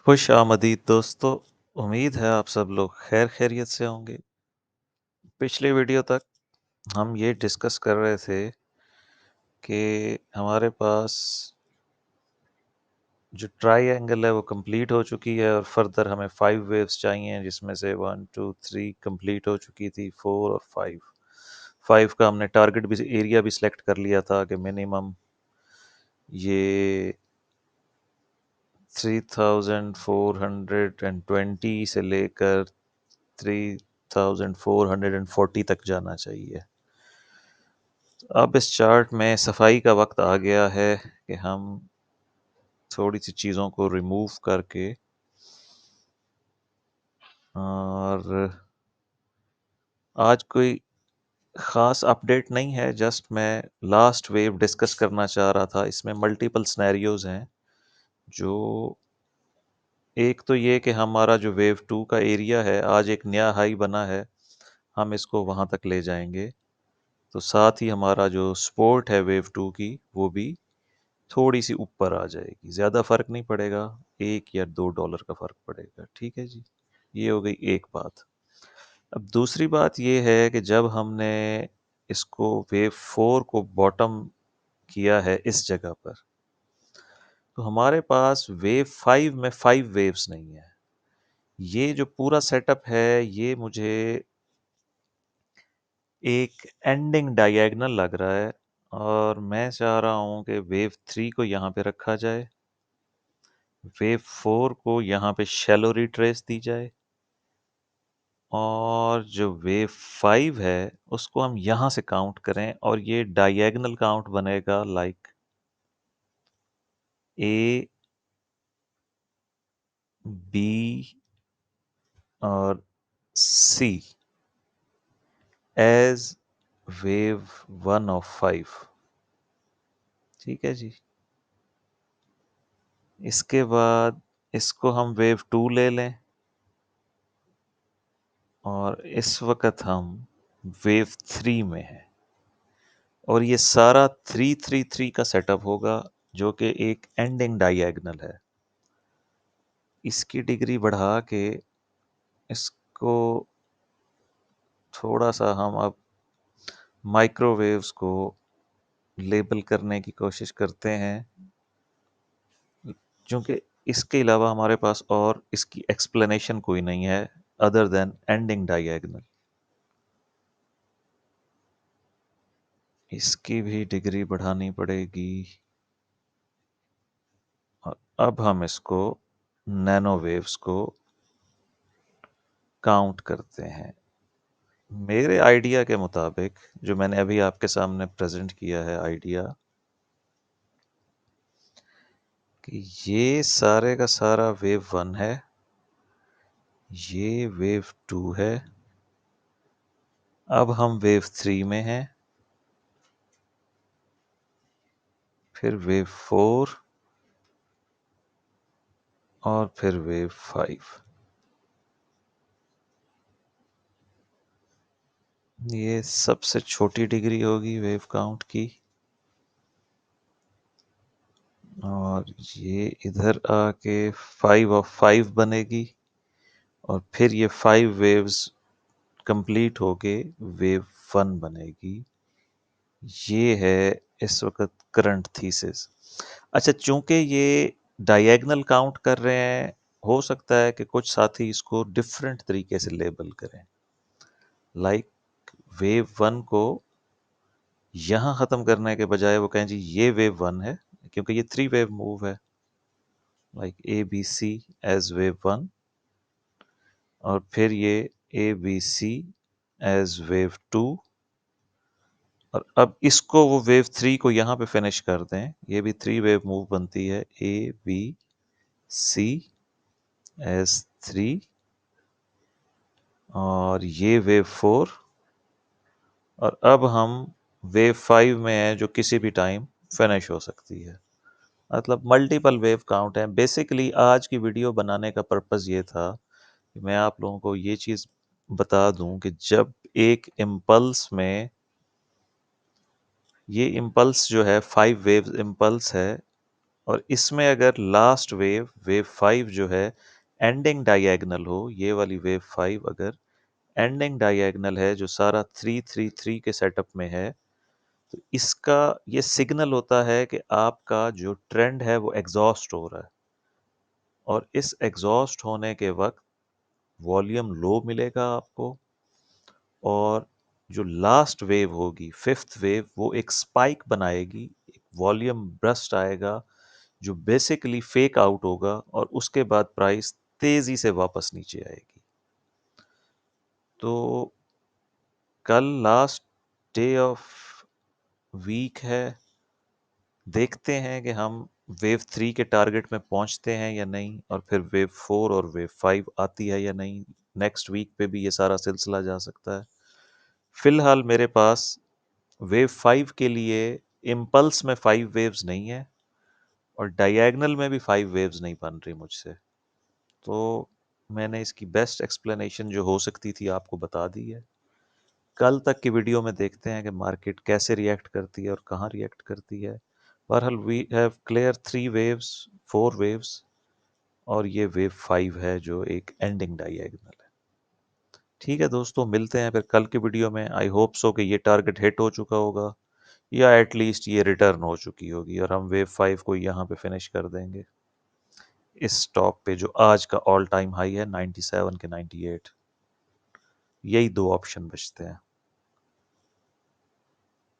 खुश आमदीद दोस्तों। उम्मीद है आप सब लोग खैर खैरियत से होंगे। पिछली वीडियो तक हम ये डिस्कस कर रहे थे कि हमारे पास जो ट्राई एंगल है वो कंप्लीट हो चुकी है और फर्दर हमें 5 वेव्स चाहिए, जिसमें से 1 2 3 कंप्लीट हो चुकी थी, 4 और 5। 5 का हमने टारगेट भी, एरिया भी सिलेक्ट कर लिया था कि मिनिमम ये 3420 से लेकर 3440 तक जाना चाहिए। अब इस चार्ट में सफाई का वक्त आ गया है कि हम थोड़ी सी चीज़ों को रिमूव करके और आज कोई ख़ास अपडेट नहीं है, जस्ट मैं लास्ट वेव डिस्कस करना चाह रहा था। इसमें मल्टीपल सिनेरियोज़ हैं। जो एक तो ये कि हमारा जो वेव 2 का एरिया है, आज एक नया हाई बना है, हम इसको वहाँ तक ले जाएंगे। तो साथ ही हमारा जो सपोर्ट है वेव 2 की, वो भी थोड़ी सी ऊपर आ जाएगी। ज़्यादा फ़र्क नहीं पड़ेगा, $1 या $2 का फ़र्क पड़ेगा। ठीक है जी, ये हो गई एक बात। अब दूसरी बात ये है कि जब हमने इसको वेव 4 को बॉटम किया है इस जगह पर, तो हमारे पास वेव 5 में 5 वेव्स नहीं है। ये जो पूरा सेटअप है, ये मुझे एक एंडिंग डायगोनल लग रहा है और मैं चाह रहा हूँ कि वेव 3 को यहाँ पे रखा जाए, वेव 4 को यहाँ पे शैलो रिट्रेस दी जाए और जो वेव 5 है उसको हम यहाँ से काउंट करें और ये डायगोनल काउंट बनेगा लाइक ए, बी और सी एज वेव 1 ऑफ 5। ठीक है जी। इसके बाद इसको हम वेव 2 ले लें और इस वक्त हम वेव 3 में हैं और ये सारा 3 3 3 का सेटअप होगा, जो कि एक एंडिंग डायगोनल है। इसकी डिग्री बढ़ा के इसको थोड़ा सा हम अब माइक्रोवेव्स को लेबल करने की कोशिश करते हैं, क्योंकि इसके अलावा हमारे पास और इसकी एक्सप्लेनेशन कोई नहीं है अदर देन एंडिंग डायगोनल। इसकी भी डिग्री बढ़ानी पड़ेगी और अब हम इसको नैनो वेव्स को काउंट करते हैं। मेरे आइडिया के मुताबिक, जो मैंने अभी आपके सामने प्रेजेंट किया है आइडिया, कि ये सारे का सारा वेव 1 है, ये वेव 2 है, अब हम वेव 3 में हैं, फिर वेव 4 और फिर वेव 5। ये सबसे छोटी डिग्री होगी वेव काउंट की और ये इधर आके 5 ऑफ 5 बनेगी और फिर ये 5 वेव्स कंप्लीट होके वेव 1 बनेगी। ये है इस वक्त करंट थीसिस। अच्छा, चूंकि ये डायगोनल काउंट कर रहे हैं, हो सकता है कि कुछ साथी इसको डिफरेंट तरीके से लेबल करें। लाइक वेव 1 को यहाँ ख़त्म करने के बजाय वो कहें जी ये वेव 1 है, क्योंकि ये 3 वेव मूव है, like A B C as wave 1 और फिर ये A B C as wave 2 और अब इसको वो वेव 3 को यहाँ पे फिनिश कर दें। ये भी 3 वेव मूव बनती है, ए बी सी एज 3 और ये वेव 4 और अब हम वेव 5 में हैं, जो किसी भी टाइम फिनिश हो सकती है। मतलब मल्टीपल वेव काउंट है। बेसिकली आज की वीडियो बनाने का पर्पज़ ये था कि मैं आप लोगों को ये चीज़ बता दूं कि जब एक इम्पल्स में, ये इम्पल्स जो है 5 वेव इम्पल्स है, और इसमें अगर लास्ट वेव, वेव 5 जो है एंडिंग डायगोनल हो, ये वाली वेव 5 अगर एंडिंग डायगोनल है जो सारा 3-3-3 के सेटअप में है, तो इसका ये सिग्नल होता है कि आपका जो ट्रेंड है वो एग्जॉस्ट हो रहा है, और इस एग्जॉस्ट होने के वक्त वॉल्यूम लो मिलेगा आपको, और जो लास्ट वेव होगी, फिफ्थ वेव, वो एक स्पाइक बनाएगी, एक वॉल्यूम ब्रस्ट आएगा जो बेसिकली फेक आउट होगा, और उसके बाद प्राइस तेजी से वापस नीचे आएगी। तो कल लास्ट डे ऑफ वीक है, देखते हैं कि हम वेव 3 के टारगेट में पहुंचते हैं या नहीं, और फिर वेव 4 और वेव 5 आती है या नहीं। नेक्स्ट वीक पे भी ये सारा सिलसिला जा सकता है। फिलहाल मेरे पास वेव 5 के लिए इम्पल्स में 5 वेव्स नहीं है, और डायगोनल में भी 5 वेव्स नहीं बन रही मुझसे। तो मैंने इसकी बेस्ट एक्सप्लेनेशन जो हो सकती थी आपको बता दी है। कल तक की वीडियो में देखते हैं कि मार्केट कैसे रिएक्ट करती है और कहाँ रिएक्ट करती है। बहरहाल we have clear 3 waves, 4 waves, और ये वेव 5 है जो एक एंडिंग डायगोनल है। ठीक है दोस्तों, मिलते हैं फिर कल की वीडियो में। आई होप सो कि ये टारगेट हिट हो चुका होगा, या एटलीस्ट ये रिटर्न हो चुकी होगी, और हम वेव 5 को यहाँ पे फिनिश कर देंगे इस स्टॉक पे जो आज का ऑल टाइम हाई है 97 के 98। यही दो ऑप्शन बचते हैं।